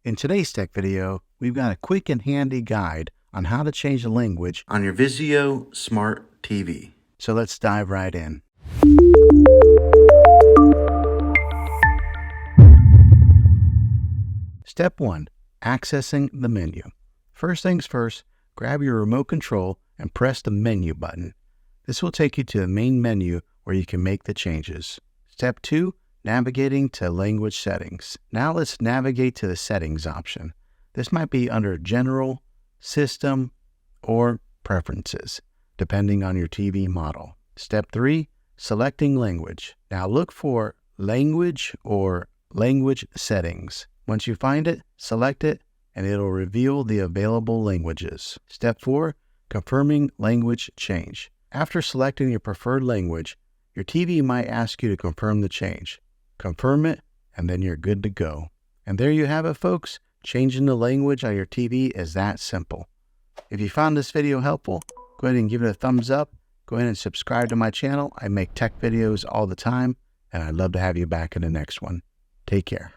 In today's tech video, we've got a quick and handy guide on how to change the language on your Vizio Smart TV. So let's dive right in. Step 1. Accessing the menu. First things first, grab your remote control and press the menu button. This will take you to the main menu where you can make the changes. Step 2. Navigating to language settings. Now let's navigate to the settings option. This might be under General, System, or Preferences, depending on your TV model. Step 3. Selecting language. Now look for Language or Language Settings. Once you find it, select it, and it'll reveal the available languages. Step 4. Confirming language change. After selecting your preferred language, your TV might ask you to confirm the change. Confirm it, and then you're good to go. And there you have it, folks. Changing the language on your TV is that simple. If you found this video helpful, go ahead and give it a thumbs up. Go ahead and subscribe to my channel. I make tech videos all the time, and I'd love to have you back in the next one. Take care.